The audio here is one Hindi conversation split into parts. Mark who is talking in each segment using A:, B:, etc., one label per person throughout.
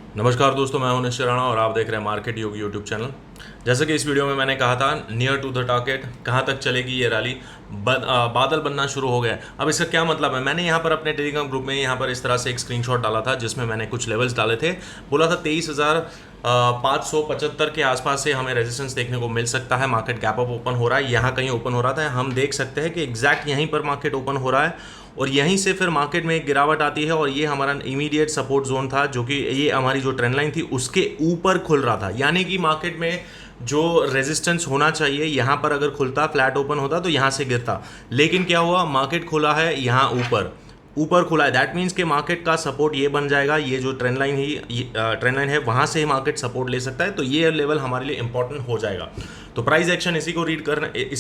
A: नमस्कार दोस्तों, मैं हूं निश्चय राणा और आप देख रहे हैं मार्केट योग यूट्यूब चैनल। जैसे कि इस वीडियो में मैंने कहा था नियर टू द टारगेट, कहां तक चलेगी ये रैली। बादल बनना शुरू हो गया। अब इसका क्या मतलब है, मैंने यहाँ पर अपने टेलीग्राम ग्रुप में यहाँ पर इस तरह से एक स्क्रीनशॉट डाला था जिसमें मैंने कुछ लेवल्स डाले थे। बोला था 23,575 के आसपास से हमें रेजिस्टेंस देखने को मिल सकता है। मार्केट गैप अप ओपन हो रहा है, यहाँ कहीं ओपन हो रहा था, हम देख सकते हैं कि एग्जैक्ट यहीं पर मार्केट ओपन हो रहा है और यहीं से फिर मार्केट में एक गिरावट आती है और ये हमारा इमीडिएट सपोर्ट जोन था जो कि ये हमारी जो ट्रेंड लाइन थी उसके ऊपर खुल रहा था। यानी कि मार्केट में जो रेजिस्टेंस होना चाहिए यहाँ पर अगर खुलता, फ्लैट ओपन होता तो यहाँ से गिरता, लेकिन क्या हुआ, मार्केट खुला है यहाँ ऊपर खुला है। दैट मीन्स कि मार्केट का सपोर्ट ये बन जाएगा, ये जो ट्रेंड लाइन है वहाँ से ही मार्केट सपोर्ट ले सकता है। तो ये लेवल हमारे लिए इंपॉर्टेंट हो जाएगा। तो प्राइस एक्शन इसी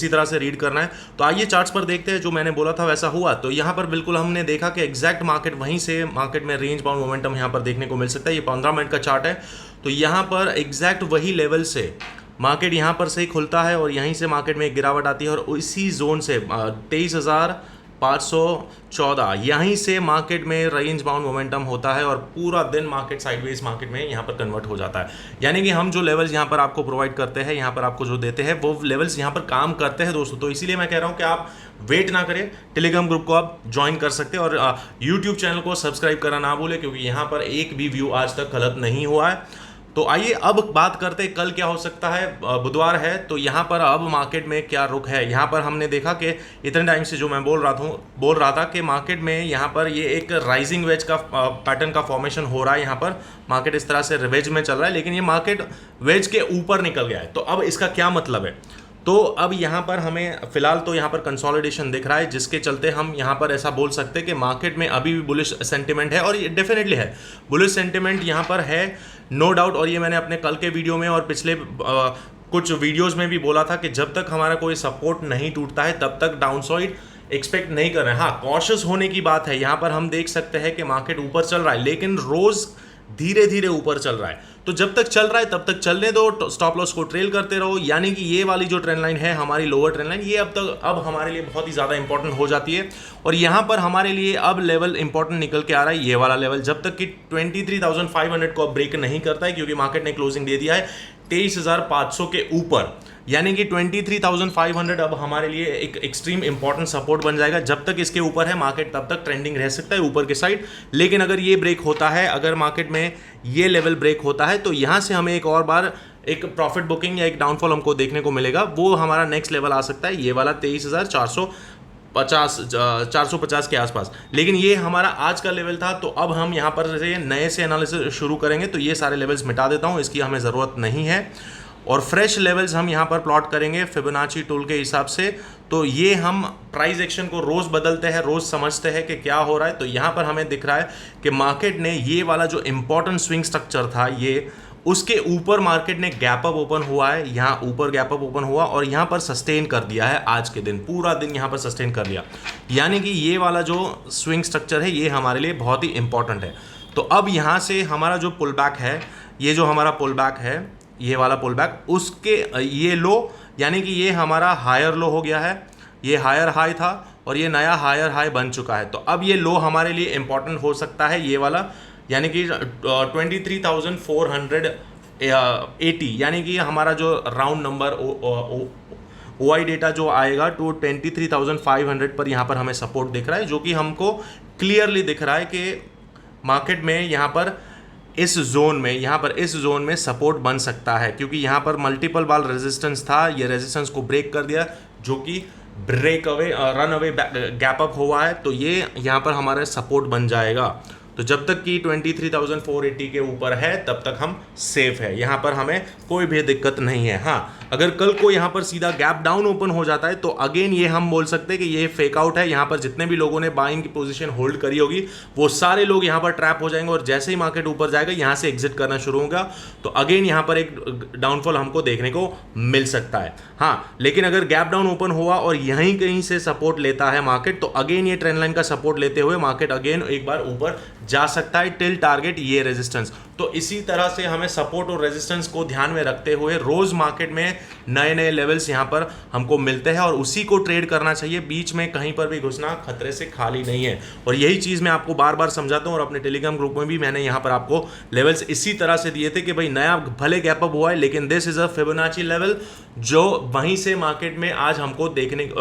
A: तरह से रीड करना है। तो आइए चार्ट्स पर देखते हैं, जो मैंने बोला था वैसा हुआ। तो यहाँ पर बिल्कुल हमने देखा कि एग्जैक्ट मार्केट वहीं से मार्केट में रेंज बाउंड मोमेंटम यहाँ पर देखने को मिल सकता है। ये 15 मिनट का चार्ट है। तो यहाँ पर एग्जैक्ट वही लेवल से मार्केट यहाँ पर से ही खुलता है और यहीं से मार्केट में एक गिरावट आती है और इसी जोन से 23,514 यहीं से मार्केट में रेंज बाउंड मोमेंटम होता है और पूरा दिन मार्केट साइडवेज मार्केट में यहाँ पर कन्वर्ट हो जाता है। यानी कि हम जो लेवल्स यहाँ पर आपको प्रोवाइड करते हैं, यहाँ पर आपको जो देते हैं वो लेवल्स यहाँ पर काम करते हैं दोस्तों। तो इसीलिए मैं कह रहा हूँ कि आप वेट ना करें, टेलीग्राम ग्रुप को आप ज्वाइन कर सकते हैं और यूट्यूब चैनल को सब्सक्राइब करना ना भूलें, क्योंकि यहाँ पर एक भी व्यू आज तक गलत नहीं हुआ है। तो आइए अब बात करते हैं कल क्या हो सकता है। बुधवार है, तो यहाँ पर अब मार्केट में क्या रुख है। यहाँ पर हमने देखा कि इतने टाइम से जो मैं बोल रहा था कि मार्केट में यहाँ पर ये एक राइजिंग वेज का पैटर्न का फॉर्मेशन हो रहा है। यहाँ पर मार्केट इस तरह से वेज में चल रहा है, लेकिन ये मार्केट वेज के ऊपर निकल गया है। तो अब इसका क्या मतलब है, तो अब यहाँ पर हमें फिलहाल तो यहाँ पर कंसोलिडेशन दिख रहा है, जिसके चलते हम यहाँ पर ऐसा बोल सकते हैं कि मार्केट में अभी भी बुलिश सेंटिमेंट है और ये डेफिनेटली है, बुलिश सेंटिमेंट यहाँ पर है, नो डाउट। और ये मैंने अपने कल के वीडियो में और पिछले कुछ वीडियोस में भी बोला था कि जब तक हमारा कोई सपोर्ट नहीं टूटता है तब तक डाउनसाइड एक्सपेक्ट नहीं कर रहे हैं। हाँ, कॉशियस होने की बात है। यहाँ पर हम देख सकते हैं कि मार्केट ऊपर चल रहा है, लेकिन रोज धीरे धीरे ऊपर चल रहा है। तो जब तक चल रहा है तब तक चलने दो, स्टॉप लॉस को ट्रेल करते रहो। यानी कि ये वाली जो ट्रेंड लाइन है हमारी लोअर ट्रेंड लाइन, ये अब हमारे लिए बहुत ही ज़्यादा इंपॉर्टेंट हो जाती है। और यहाँ पर हमारे लिए अब लेवल इंपॉर्टेंट निकल के आ रहा है, ये वाला लेवल, जब तक कि 23,500 को अब ब्रेक नहीं करता है, क्योंकि मार्केट ने क्लोजिंग दे दिया है 23,500 के ऊपर। यानी कि 23,500 अब हमारे लिए एक एक्सट्रीम इंपॉर्टेंट सपोर्ट बन जाएगा। जब तक इसके ऊपर है मार्केट तब तक ट्रेंडिंग रह सकता है ऊपर के साइड, लेकिन अगर ये ब्रेक होता है, अगर मार्केट में ये लेवल ब्रेक होता है तो यहाँ से हमें एक और बार एक प्रॉफिट बुकिंग या एक डाउनफॉल हमको देखने को मिलेगा। वो हमारा नेक्स्ट लेवल आ सकता है, ये वाला 23,450 के आसपास। लेकिन ये हमारा आज का लेवल था, तो अब हम यहाँ पर से नए से एनालिसिस शुरू करेंगे। तो ये सारे लेवल्स मिटा देता हूँ, इसकी हमें ज़रूरत नहीं है। और फ्रेश लेवल्स हम यहाँ पर प्लॉट करेंगे फिबोनाची टूल के हिसाब से। तो ये हम प्राइस एक्शन को रोज़ बदलते हैं, रोज़ समझते हैं कि क्या हो रहा है। तो यहाँ पर हमें दिख रहा है कि मार्केट ने ये वाला जो इंपॉर्टेंट स्विंग स्ट्रक्चर था, ये उसके ऊपर मार्केट ने गैप अप ओपन हुआ है, यहाँ ऊपर गैप अप ओपन हुआ और यहाँ पर सस्टेन कर दिया है। आज के दिन पूरा दिन यहाँ पर सस्टेन कर लिया। यानी कि ये वाला जो स्विंग स्ट्रक्चर है ये हमारे लिए बहुत ही इंपॉर्टेंट है। तो अब यहाँ से हमारा जो पुल बैक है, ये जो हमारा पुल बैक है, ये वाला पुल बैक, उसके ये लो, यानी कि ये हमारा हायर लो हो गया है, ये हायर हाई था और ये नया हायर हाई बन चुका है। तो अब ये लो हमारे लिए इंपॉर्टेंट हो सकता है, ये वाला, यानी कि 23,480, यानी कि हमारा जो राउंड नंबर OI डेटा जो आएगा तो 23,500 पर यहाँ पर हमें सपोर्ट दिख रहा है, जो कि हमको क्लियरली दिख रहा है कि मार्केट में यहाँ पर इस जोन में सपोर्ट बन सकता है, क्योंकि यहाँ पर मल्टीपल बार रेजिस्टेंस था, ये रेजिस्टेंस को ब्रेक कर दिया, जो कि रन अवे गैप अप हुआ है। तो ये यहाँ पर हमारा सपोर्ट बन जाएगा। तो जब तक कि 23,480 के ऊपर है तब तक हम सेफ है, यहाँ पर हमें कोई भी दिक्कत नहीं है। हाँ, अगर कल को यहाँ पर सीधा गैप डाउन ओपन हो जाता है तो अगेन ये हम बोल सकते हैं कि ये फेक आउट है। यहाँ पर जितने भी लोगों ने बाइंग की पोजीशन होल्ड करी होगी वो सारे लोग यहाँ पर ट्रैप हो जाएंगे और जैसे ही मार्केट ऊपर जाएगा यहाँ से एग्जिट करना शुरू होगा। तो अगेन यहाँ पर एक डाउनफॉल हमको देखने को मिल सकता है। हाँ, लेकिन अगर गैप डाउन ओपन हुआ और यहीं कहीं से सपोर्ट लेता है मार्केट, तो अगेन ये ट्रेंड लाइन का सपोर्ट लेते हुए मार्केट अगेन एक बार ऊपर जा सकता है टिल टारगेट ये रेजिस्टेंस। तो इसी तरह से हमें सपोर्ट और रेजिस्टेंस को ध्यान में रखते हुए रोज मार्केट में नए नए लेवल्स यहाँ पर हमको मिलते हैं और उसी को ट्रेड करना चाहिए। बीच में कहीं पर भी घुसना खतरे से खाली नहीं है। और यही चीज़ मैं आपको बार बार समझाता हूँ और अपने टेलीग्राम ग्रुप में भी मैंने यहाँ पर आपको लेवल्स इसी तरह से दिए थे कि भाई नया भले गैप अप हुआ है लेकिन this is a Fibonacci level, जो वहीं से मार्केट में आज हमको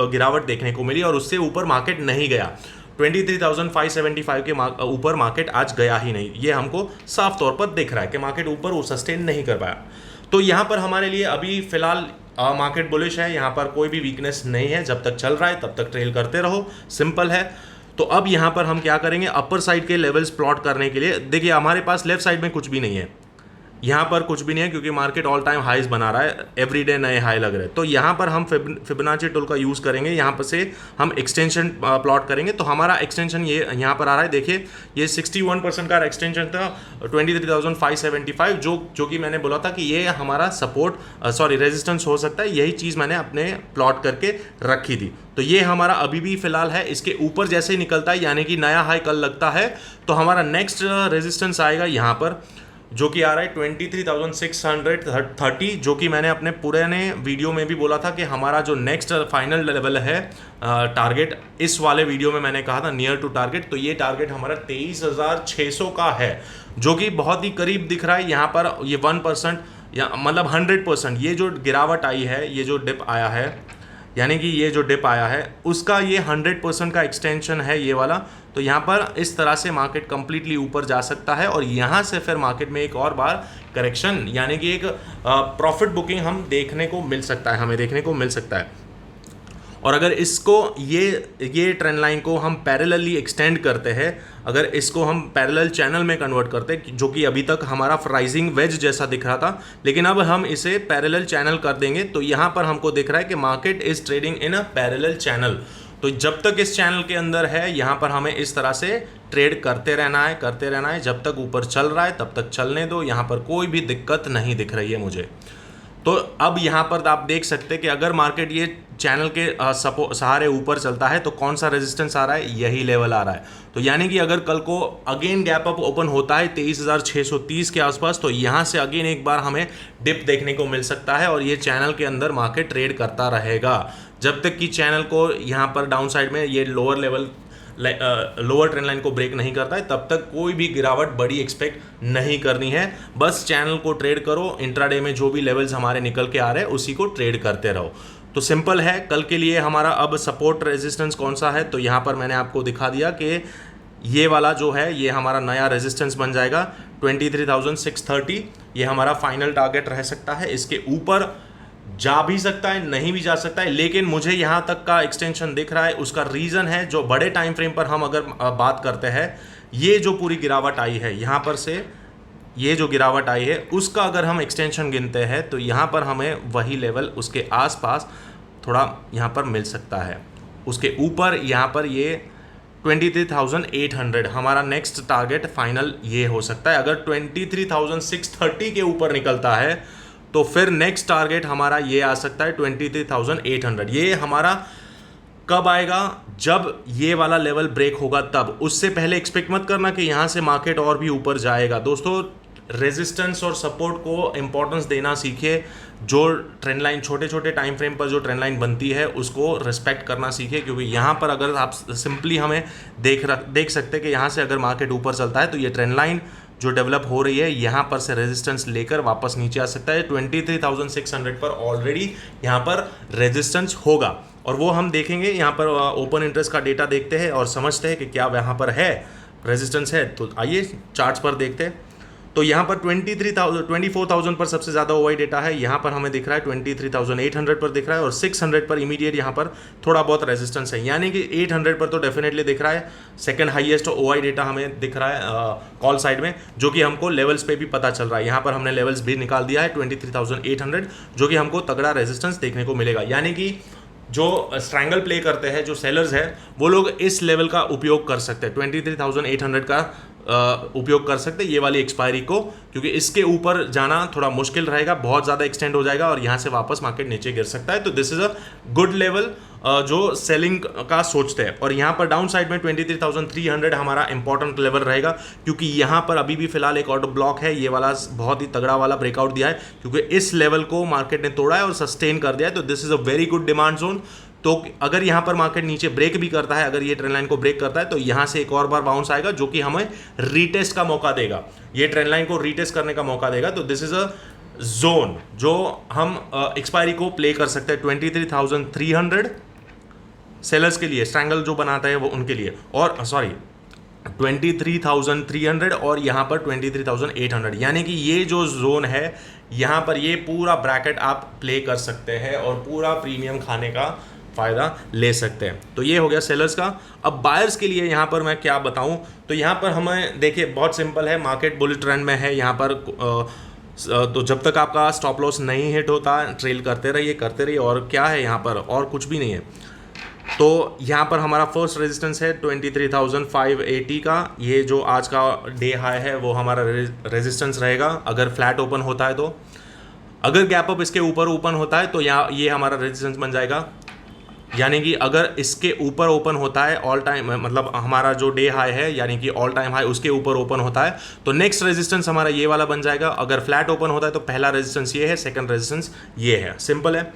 A: गिरावट देखने को मिली और उससे ऊपर मार्केट नहीं गया। 23,575 के ऊपर मार्केट आज गया ही नहीं। ये हमको साफ तौर पर दिख रहा है कि मार्केट ऊपर वो सस्टेन नहीं कर पाया। तो यहाँ पर हमारे लिए अभी फिलहाल मार्केट बुलिश है, यहाँ पर कोई भी वीकनेस नहीं है। जब तक चल रहा है तब तक ट्रेल करते रहो, सिंपल है। तो अब यहाँ पर हम क्या करेंगे, अपर साइड के लेवल्स प्लॉट करने के लिए देखिए हमारे पास लेफ्ट साइड में कुछ भी नहीं है, यहाँ पर कुछ भी नहीं है क्योंकि मार्केट ऑल टाइम हाईज बना रहा है, एवरीडे नए हाई लग रहे हैं। तो यहाँ पर हम फिबोनाची टूल का यूज़ करेंगे, यहाँ पर से हम एक्सटेंशन प्लॉट करेंगे। तो हमारा एक्सटेंशन ये यहाँ पर आ रहा है, देखिए ये 61% का एक्सटेंशन था 23,575, जो कि मैंने बोला था कि ये हमारा रेजिस्टेंस हो सकता है। यही चीज़ मैंने अपने प्लॉट करके रखी थी। तो ये हमारा अभी भी फिलहाल है, इसके ऊपर जैसे ही निकलता है यानी कि नया हाई कल लगता है तो हमारा नेक्स्ट रेजिस्टेंस आएगा यहाँ पर, जो कि आ रहा है 23,630, जो कि मैंने अपने पुराने वीडियो में भी बोला था कि हमारा जो नेक्स्ट फाइनल लेवल है टारगेट, इस वाले वीडियो में मैंने कहा था नियर टू टारगेट। तो ये टारगेट हमारा 23,600 का है, जो कि बहुत ही करीब दिख रहा है। यहाँ पर ये 1% या मतलब 100%, ये जो गिरावट आई है, ये जो डिप आया है, यानी कि ये जो डिप आया है उसका ये 100% का एक्सटेंशन है ये वाला। तो यहाँ पर इस तरह से मार्केट कंप्लीटली ऊपर जा सकता है और यहाँ से फिर मार्केट में एक और बार करेक्शन यानी कि एक प्रॉफिट बुकिंग हमें देखने को मिल सकता है। और अगर इसको ये ट्रेंड लाइन को हम पैरेलली एक्सटेंड करते हैं, अगर इसको हम पैरेलल चैनल में कन्वर्ट करते हैं, जो कि अभी तक हमारा राइजिंग वेज जैसा दिख रहा था, लेकिन अब हम इसे पैरेलल चैनल कर देंगे तो यहाँ पर हमको दिख रहा है कि market is trading in a parallel channel. तो जब तक इस चैनल के अंदर है यहाँ पर हमें इस तरह से ट्रेड करते रहना है। जब तक ऊपर चल रहा है तब तक चलने दो, यहाँ पर कोई भी दिक्कत नहीं दिख रही है मुझे। तो अब यहाँ पर आप देख सकते हैं कि अगर मार्केट ये चैनल के सहारे ऊपर चलता है तो कौन सा रेजिस्टेंस आ रहा है, यही लेवल आ रहा है। तो यानी कि अगर कल को अगेन गैप अप ओपन होता है 23,630 के आसपास, तो यहाँ से अगेन एक बार हमें डिप देखने को मिल सकता है और ये चैनल के अंदर मार्केट ट्रेड करता रहेगा जब तक कि चैनल को यहाँ पर डाउन साइड में ये लोअर ट्रेंड लाइन को ब्रेक नहीं करता है, तब तक कोई भी गिरावट बड़ी एक्सपेक्ट नहीं करनी है। बस चैनल को ट्रेड करो, इंट्राडे में जो भी लेवल्स हमारे निकल के आ रहे हैं उसी को ट्रेड करते रहो। तो सिंपल है। कल के लिए हमारा अब सपोर्ट रेजिस्टेंस कौन सा है, तो यहाँ पर मैंने आपको दिखा दिया कि ये वाला जो है ये हमारा नया रेजिस्टेंस बन जाएगा 23,630। ये हमारा फाइनल टारगेट रह सकता है। इसके ऊपर जा भी सकता है, नहीं भी जा सकता है, लेकिन मुझे यहाँ तक का एक्सटेंशन दिख रहा है। उसका रीज़न है जो बड़े टाइम फ्रेम पर हम अगर बात करते हैं, ये जो पूरी गिरावट आई है यहाँ पर से, ये जो गिरावट आई है उसका अगर हम एक्सटेंशन गिनते हैं तो यहाँ पर हमें वही लेवल उसके आसपास थोड़ा यहाँ पर मिल सकता है। उसके ऊपर यहाँ पर ये 23,800 हमारा नेक्स्ट टारगेट फाइनल ये हो सकता है। अगर 23,630 के ऊपर निकलता है तो फिर नेक्स्ट टारगेट हमारा ये आ सकता है 23,800। ये हमारा कब आएगा, जब ये वाला लेवल ब्रेक होगा तब। उससे पहले एक्सपेक्ट मत करना कि यहाँ से मार्केट और भी ऊपर जाएगा। दोस्तों रेजिस्टेंस और सपोर्ट को इंपॉर्टेंस देना सीखिए। जो ट्रेंड लाइन छोटे छोटे टाइम फ्रेम पर जो ट्रेंड लाइन बनती है उसको रिस्पेक्ट करना सीखिए, क्योंकि यहाँ पर अगर आप सिंपली हमें देख सकते हैं कि यहाँ से अगर मार्केट ऊपर चलता है तो ये ट्रेंड लाइन जो डेवलप हो रही है यहाँ पर से रेजिस्टेंस लेकर वापस नीचे आ सकता है। 23,600 पर ऑलरेडी यहाँ पर रेजिस्टेंस होगा और वो हम देखेंगे। यहाँ पर ओपन इंटरेस्ट का डेटा देखते हैं और समझते हैं कि क्या यहाँ पर है रेजिस्टेंस है। तो आइए चार्ट्स पर देखते हैं। तो यहाँ पर 24,000 पर सबसे ज़्यादा ओवाई डेटा है। यहाँ पर हमें दिख रहा है 23,800 पर दिख रहा है और 600 पर इमीडिएट यहाँ पर थोड़ा बहुत रेजिस्टेंस है, यानी कि 800 पर तो डेफिनेटली दिख रहा है। सेकंड हाईएस्ट ओवाई डेटा हमें दिख रहा है कॉल साइड में, जो कि हमको लेवल्स पे भी पता चल रहा है। यहाँ पर हमने लेवल्स भी निकाल दिया है 23,800, जो कि हमको तगड़ा रेजिस्टेंस देखने को मिलेगा। यानी कि जो स्ट्रैंगल प्ले करते हैं, जो सेलर्स हैं, वो लोग इस लेवल का उपयोग कर सकते हैं, 23,800 का उपयोग कर सकते हैं ये वाली एक्सपायरी को, क्योंकि इसके ऊपर जाना थोड़ा मुश्किल रहेगा, बहुत ज़्यादा एक्सटेंड हो जाएगा और यहाँ से वापस मार्केट नीचे गिर सकता है। तो this is a good level जो सेलिंग का सोचते हैं। और यहाँ पर डाउन साइड में 23,300 हमारा इंपॉर्टेंट लेवल रहेगा, क्योंकि यहाँ पर अभी भी फिलहाल एक ऑर्डर ब्लॉक है, ये वाला बहुत ही तगड़ा वाला ब्रेकआउट दिया है, क्योंकि इस लेवल को मार्केट ने तोड़ा है और सस्टेन कर दिया है। तो this is a very good demand zone. तो अगर यहाँ पर मार्केट नीचे ब्रेक भी करता है, अगर ये ट्रेंड लाइन को ब्रेक करता है, तो यहाँ से एक और बार बाउंस आएगा जो कि हमें रीटेस्ट का मौका देगा, ये ट्रेंड लाइन को रीटेस्ट करने का मौका देगा। तो दिस इज अ जोन जो हम एक्सपायरी को प्ले कर सकते हैं 23,300 सेलर्स के लिए, स्ट्रैंगल जो बनाता है वो उनके लिए, और सॉरी 23,300 और यहाँ पर 23,800, यानी कि ये जो जोन है यहाँ पर ये पूरा ब्रैकेट आप प्ले कर सकते हैं और पूरा प्रीमियम खाने का फ़ायदा ले सकते हैं। तो ये हो गया सेलर्स का। अब बायर्स के लिए यहाँ पर मैं क्या बताऊँ, तो यहाँ पर हमें देखिए बहुत सिंपल है, मार्केट बुलिश ट्रेंड में है यहाँ पर। तो जब तक आपका स्टॉप लॉस नहीं हिट होता, ट्रेल करते रहिए, और क्या है यहाँ पर, और कुछ भी नहीं है। तो यहाँ पर हमारा फर्स्ट रेजिस्टेंस है 23,580 का, ये जो आज का डे हाई है वो हमारा रेजिस्टेंस रहेगा अगर फ्लैट ओपन होता है। तो अगर गैप अप इसके ऊपर ओपन होता है तो यहाँ ये हमारा रेजिस्टेंस बन जाएगा, यानी कि अगर इसके ऊपर ओपन होता है ऑल टाइम, मतलब हमारा जो डे हाई है यानी कि ऑल टाइम हाई उसके ऊपर ओपन होता है, तो नेक्स्ट रेजिस्टेंस हमारा ये वाला बन जाएगा। अगर फ्लैट ओपन होता है तो पहला रेजिस्टेंस ये है, सेकंड रेजिस्टेंस ये है, सिंपल है।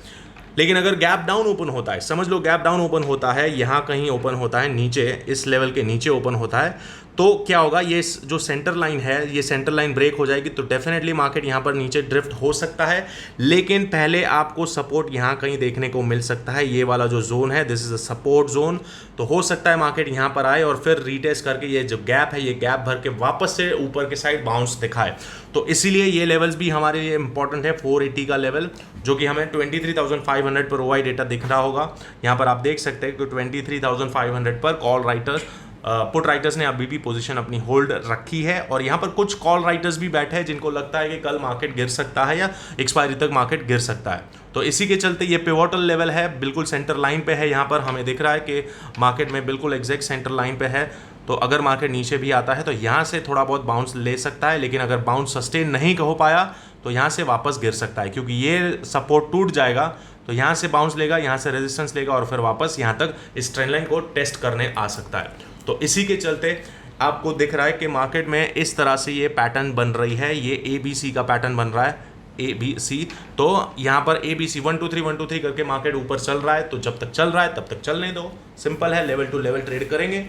A: लेकिन अगर गैप डाउन ओपन होता है, समझ लो गैप डाउन ओपन होता है, यहाँ कहीं ओपन होता है नीचे, इस लेवल के नीचे ओपन होता है, तो क्या होगा, ये जो सेंटर लाइन है, ये सेंटर लाइन ब्रेक हो जाएगी, तो डेफिनेटली मार्केट यहाँ पर नीचे ड्रिफ्ट हो सकता है। लेकिन पहले आपको सपोर्ट यहाँ कहीं देखने को मिल सकता है, ये वाला जो जोन है, this is a support zone. तो हो सकता है मार्केट यहाँ पर आए और फिर रीटेस्ट करके ये जो गैप है, ये गैप भर के वापस से ऊपर के साइड बाउंस दिखाए। तो इसीलिए ये लेवल्स भी हमारे लिए इंपॉर्टेंट है। 480 का लेवल जो कि हमें 23,500 पर ओवाई डेटा दिख रहा होगा, यहाँ पर आप देख सकते हैं कि 23,500 पर कॉल राइटर्स, पुट राइटर्स ने अभी भी पोजीशन अपनी होल्ड रखी है, और यहाँ पर कुछ कॉल राइटर्स भी बैठे हैं जिनको लगता है कि कल मार्केट गिर सकता है या एक्सपायरी तक मार्केट गिर सकता है। तो इसी के चलते ये पिवोटल लेवल है, बिल्कुल सेंटर लाइन पे है, यहाँ पर हमें दिख रहा है कि मार्केट में बिल्कुल एग्जैक्ट सेंटर लाइन पे है। तो अगर मार्केट नीचे भी आता है तो यहाँ से थोड़ा बहुत बाउंस ले सकता है, लेकिन अगर बाउंस सस्टेन नहीं हो पाया तो यहाँ से वापस गिर सकता है, क्योंकि ये सपोर्ट टूट जाएगा तो यहाँ से बाउंस लेगा, यहाँ से रेजिस्टेंस लेगा और फिर वापस यहाँ तक इस ट्रेंड लाइन को टेस्ट करने आ सकता है। तो इसी के चलते आपको दिख रहा है कि मार्केट में इस तरह से ये पैटर्न बन रही है, ये ABC का पैटर्न बन रहा है, ABC। तो यहाँ पर ABC 1 2 3 1 2 3 करके मार्केट ऊपर चल रहा है, तो जब तक चल रहा है तब तक चलने दो, सिंपल है, लेवल टू लेवल ट्रेड करेंगे।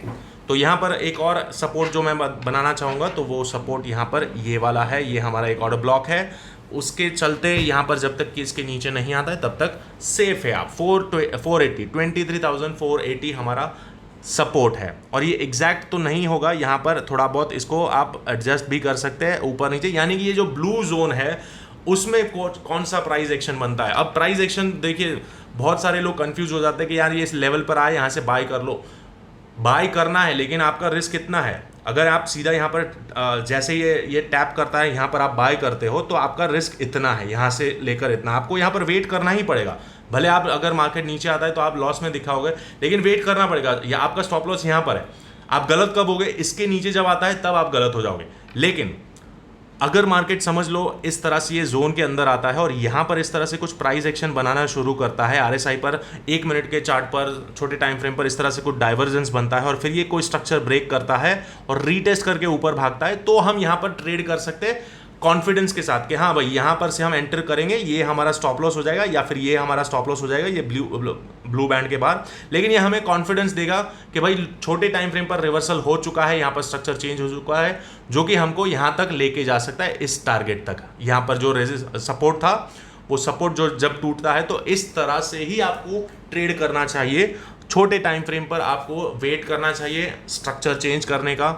A: तो यहाँ पर एक और सपोर्ट जो मैं बनाना चाहूँगा, तो वो सपोर्ट यहाँ पर ये वाला है, ये हमारा एक ऑर्डर ब्लॉक है, उसके चलते यहाँ पर जब तक कि इसके नीचे नहीं आता है तब तक सेफ है। आप 480 23,480 हमारा सपोर्ट है, और ये एग्जैक्ट तो नहीं होगा, यहाँ पर थोड़ा बहुत इसको आप एडजस्ट भी कर सकते हैं ऊपर नीचे, यानी कि ये जो ब्लू जोन है उसमें कौन सा प्राइस एक्शन बनता है। अब प्राइस एक्शन देखिए, बहुत सारे लोग कंफ्यूज हो जाते हैं कि यार ये इस लेवल पर आए, यहाँ से बाय कर लो, बाय करना है, लेकिन आपका रिस्क कितना है। अगर आप सीधा यहाँ पर जैसे ये टैप करता है, यहाँ पर आप बाय करते हो, तो आपका रिस्क इतना है, यहाँ से लेकर इतना, आपको यहाँ पर वेट करना ही पड़ेगा। भले आप अगर मार्केट नीचे आता है तो आप लॉस में दिखाओगे, लेकिन वेट करना पड़ेगा, या आपका स्टॉप लॉस यहाँ पर है। आप गलत कब होगे, इसके नीचे जब आता है तब आप गलत हो जाओगे। लेकिन अगर मार्केट समझ लो इस तरह से ये जोन के अंदर आता है और यहाँ पर इस तरह से कुछ प्राइस एक्शन बनाना शुरू करता है, RSI पर 1 मिनट के चार्ट पर, छोटे टाइम फ्रेम पर इस तरह से कुछ डाइवर्जेंस बनता है और फिर ये कोई स्ट्रक्चर ब्रेक करता है और रीटेस्ट करके ऊपर भागता है, तो हम यहाँ पर ट्रेड कर सकते हैं कॉन्फिडेंस के साथ कि हाँ भाई यहाँ पर से हम एंटर करेंगे, ये हमारा स्टॉप लॉस हो जाएगा या फिर ये हमारा स्टॉप लॉस हो जाएगा, ये ब्लू बैंड के बाहर। लेकिन ये हमें कॉन्फिडेंस देगा कि भाई छोटे टाइम फ्रेम पर रिवर्सल हो चुका है, यहाँ पर स्ट्रक्चर चेंज हो चुका है, जो कि हमको यहाँ तक लेके जा सकता है, इस टारगेट तक। यहाँ पर जो सपोर्ट था, वो सपोर्ट जो जब टूटता है तो इस तरह से ही आपको ट्रेड करना चाहिए। छोटे टाइम फ्रेम पर आपको वेट करना चाहिए स्ट्रक्चर चेंज करने का,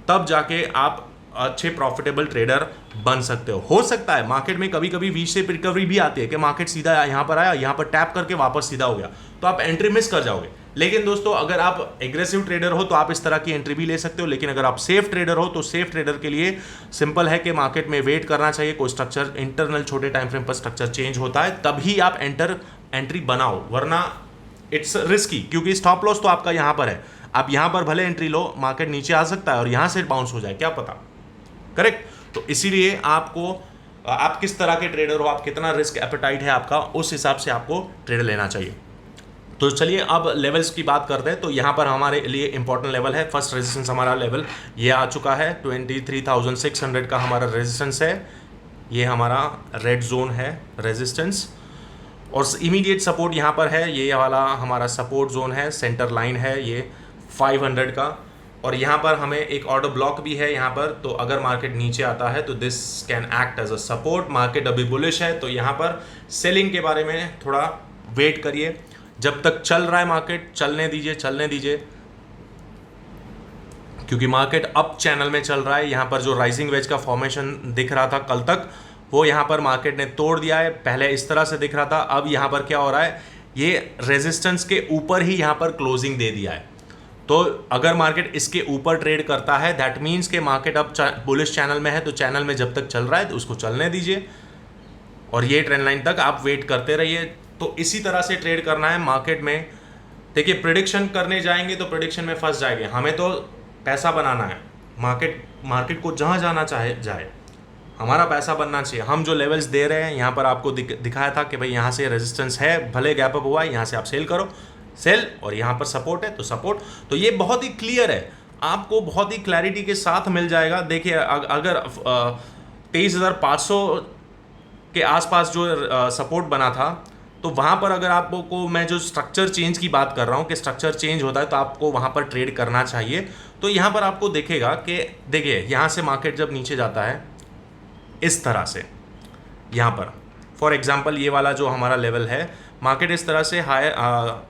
A: तब जाके आप अच्छे प्रॉफिटेबल ट्रेडर बन सकते हो सकता है मार्केट में कभी कभी वी शेप रिकवरी भी आती है कि मार्केट सीधा यहाँ पर आया, यहाँ पर टैप करके वापस सीधा हो गया, तो आप एंट्री मिस कर जाओगे। लेकिन दोस्तों अगर आप एग्रेसिव ट्रेडर हो तो आप इस तरह की एंट्री भी ले सकते हो, लेकिन अगर आप सेफ ट्रेडर हो तो सेफ ट्रेडर के लिए सिंपल है कि मार्केट में वेट करना चाहिए, कोई स्ट्रक्चर इंटरनल छोटे टाइम फ्रेम पर स्ट्रक्चर चेंज होता है तभी आप एंट्री बनाओ, वरना इट्स रिस्की, क्योंकि स्टॉप लॉस तो आपका यहाँ पर है। आप यहाँ पर भले एंट्री लो, मार्केट नीचे आ सकता है और यहाँ से बाउंस हो जाए, क्या पता, करेक्ट। तो इसीलिए आपको, आप किस तरह के ट्रेडर हो, आप कितना रिस्क एपेटाइट है आपका, उस हिसाब से आपको ट्रेड लेना चाहिए। तो चलिए अब लेवल्स की बात करते हैं। तो यहाँ पर हमारे लिए इंपॉर्टेंट लेवल है, फर्स्ट रेजिस्टेंस हमारा लेवल ये आ चुका है, 23,600 का हमारा रेजिस्टेंस है, ये हमारा रेड जोन है रेजिस्टेंस। और इमीडिएट सपोर्ट यहाँ पर है, ये वाला हमारा सपोर्ट जोन है, सेंटर लाइन है ये 500 का। और यहाँ पर हमें एक ऑर्डर ब्लॉक भी है यहाँ पर, तो अगर मार्केट नीचे आता है तो this can act as a support. Market अभी बुलिश है तो यहाँ पर सेलिंग के बारे में थोड़ा वेट करिए, जब तक चल रहा है मार्केट चलने दीजिए, क्योंकि मार्केट अप चैनल में चल रहा है। यहाँ पर जो राइजिंग वेज का फॉर्मेशन दिख रहा था कल तक, वो यहाँ पर मार्केट ने तोड़ दिया है। पहले इस तरह से दिख रहा था, अब यहाँ पर क्या हो रहा है, ये रेजिस्टेंस के ऊपर ही यहाँ पर क्लोजिंग दे दिया है। तो अगर मार्केट इसके ऊपर ट्रेड करता है दैट मीन्स के मार्केट अब बुलिश चैनल में है, तो चैनल में जब तक चल रहा है तो उसको चलने दीजिए और ये ट्रेंड लाइन तक आप वेट करते रहिए। तो इसी तरह से ट्रेड करना है मार्केट में। देखिए प्रेडिक्शन करने जाएंगे तो प्रेडिक्शन में फंस जाएंगे, हमें तो पैसा बनाना है, मार्केट को जहाँ जाना चाहे जाए, हमारा पैसा बनना चाहिए। हम जो लेवल्स दे रहे हैं यहाँ पर आपको दिखाया था कि भाई यहाँ से रेजिस्टेंस है, भले गैप अप हुआ है, यहाँ से आप सेल करो, सेल, और यहाँ पर सपोर्ट है तो सपोर्ट। तो ये बहुत ही क्लियर है, आपको बहुत ही क्लैरिटी के साथ मिल जाएगा। देखिए अगर 23,500 के आसपास जो सपोर्ट बना था, तो वहाँ पर अगर आपको मैं जो स्ट्रक्चर चेंज की बात कर रहा हूँ कि स्ट्रक्चर चेंज होता है तो आपको वहाँ पर ट्रेड करना चाहिए। तो यहाँ पर आपको दिखेगा कि देखिए यहाँ से मार्केट जब नीचे जाता है इस तरह से, यहाँ पर फॉर एग्जांपल ये वाला जो हमारा लेवल है, मार्केट इस तरह से हाई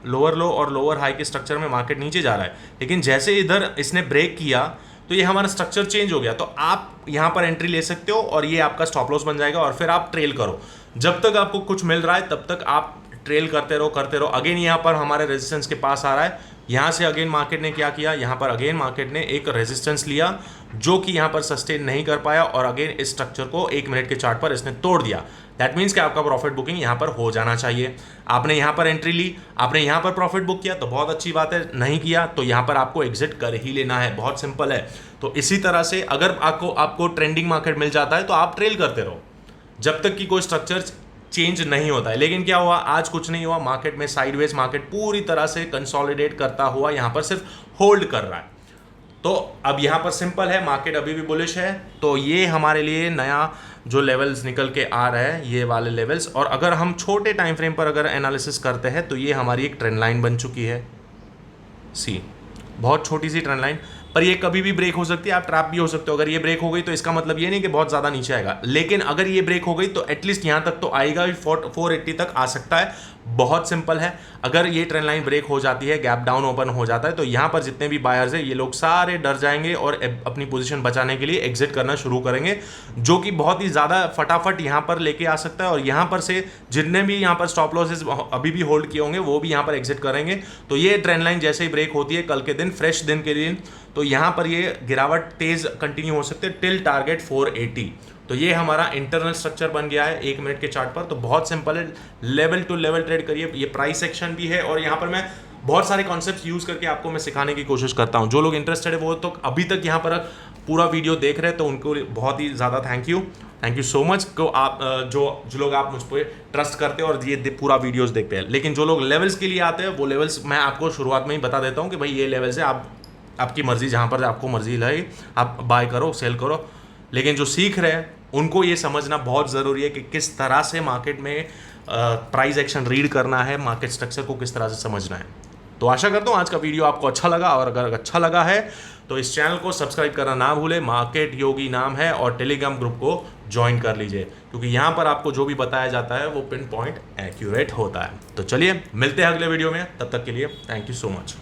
A: लोअर लो और लोअर हाई के स्ट्रक्चर में मार्केट नीचे जा रहा है, लेकिन जैसे इधर इसने ब्रेक किया तो ये हमारा स्ट्रक्चर चेंज हो गया। तो आप यहाँ पर एंट्री ले सकते हो और ये आपका स्टॉप लॉस बन जाएगा और फिर आप ट्रेल करो। जब तक आपको कुछ मिल रहा है तब तक आप ट्रेल करते रहो। अगेन यहाँ पर हमारे रेजिस्टेंस के पास आ रहा है, यहाँ से अगेन मार्केट ने क्या किया, यहाँ पर अगेन मार्केट ने एक रेजिस्टेंस लिया जो कि यहाँ पर सस्टेन नहीं कर पाया और अगेन इस स्ट्रक्चर को 1 मिनट के चार्ट पर इसने तोड़ दिया। दैट मीन्स कि आपका प्रॉफिट बुकिंग यहाँ पर हो जाना चाहिए। आपने यहाँ पर एंट्री ली, आपने यहाँ पर प्रॉफिट बुक किया तो बहुत अच्छी बात है, नहीं किया तो यहाँ पर आपको एग्जिट कर ही लेना है, बहुत सिंपल है। तो इसी तरह से अगर आपको ट्रेंडिंग मार्केट मिल जाता है तो आप ट्रेल करते रहो जब तक कि कोई स्ट्रक्चर चेंज नहीं होता है। लेकिन क्या हुआ, आज कुछ नहीं हुआ, मार्केट में साइडवेज मार्केट पूरी तरह से कंसोलिडेट करता हुआ यहाँ पर सिर्फ होल्ड कर रहा है। तो अब यहाँ पर सिंपल है, मार्केट अभी भी बुलिश है, तो ये हमारे लिए नया जो लेवल्स निकल के आ रहा है, ये वाले लेवल्स। और अगर हम छोटे टाइम फ्रेम पर अगर एनालिसिस करते हैं तो ये हमारी एक ट्रेंड लाइन बन चुकी है, सी बहुत छोटी सी ट्रेंड लाइन, पर ये कभी भी ब्रेक हो सकती है, आप ट्रैप भी हो सकते हो। अगर ये ब्रेक हो गई तो इसका मतलब ये नहीं कि बहुत ज़्यादा नीचे आएगा, लेकिन अगर ये ब्रेक हो गई तो एटलीस्ट यहाँ तक तो आएगा, 480 तक आ सकता है। बहुत सिंपल है, अगर ये ट्रेंड लाइन ब्रेक हो जाती है, गैप डाउन ओपन हो जाता है, तो यहाँ पर जितने भी बायर्स हैं ये लोग सारे डर जाएंगे और अपनी पोजीशन बचाने के लिए एग्जिट करना शुरू करेंगे, जो कि बहुत ही ज़्यादा फटाफट यहाँ पर लेके आ सकता है। और यहाँ पर से जितने भी यहाँ पर स्टॉप लॉसेस अभी भी होल्ड किए होंगे वो भी यहाँ पर एग्जिट करेंगे। तो ये ट्रेंड लाइन जैसे ही ब्रेक होती है कल के दिन, फ्रेश दिन के दिन, तो यहाँ पर ये गिरावट तेज कंटिन्यू हो सकते हैं टिल टारगेट 480। तो ये हमारा इंटरनल स्ट्रक्चर बन गया है 1 मिनट के चार्ट पर। तो बहुत सिंपल है, लेवल टू लेवल ट्रेड करिए। ये प्राइस एक्शन भी है और यहाँ पर मैं बहुत सारे कॉन्सेप्ट्स यूज़ करके आपको मैं सिखाने की कोशिश करता हूँ। जो लोग इंटरेस्टेड है वो तो अभी तक यहाँ पर पूरा वीडियो देख रहे हैं, तो उनको बहुत ही ज़्यादा थैंक यू सो मच को आप जो लोग आप मुझ पर ट्रस्ट करते हैं और ये पूरा वीडियोज़ देखते हैं। लेकिन जो लोग लेवल्स के लिए आते हैं वो लेवल्स मैं आपको शुरुआत में ही बता देता हूँ कि भाई ये लेवल्स है, आपकी मर्जी, जहाँ पर आपको मर्जी लगे आप बाय करो, सेल करो। लेकिन जो सीख रहे हैं उनको ये समझना बहुत ज़रूरी है कि किस तरह से मार्केट में प्राइस एक्शन रीड करना है, मार्केट स्ट्रक्चर को किस तरह से समझना है। तो आशा करता हूँ आज का वीडियो आपको अच्छा लगा, और अगर अच्छा लगा है तो इस चैनल को सब्सक्राइब करना ना भूले, मार्केट योगी नाम है, और टेलीग्राम ग्रुप को ज्वाइन कर लीजिए, क्योंकि यहाँ पर आपको जो भी बताया जाता है वो पिन पॉइंट एक्यूरेट होता है। तो चलिए मिलते हैं अगले वीडियो में, तब तक के लिए थैंक यू सो मच।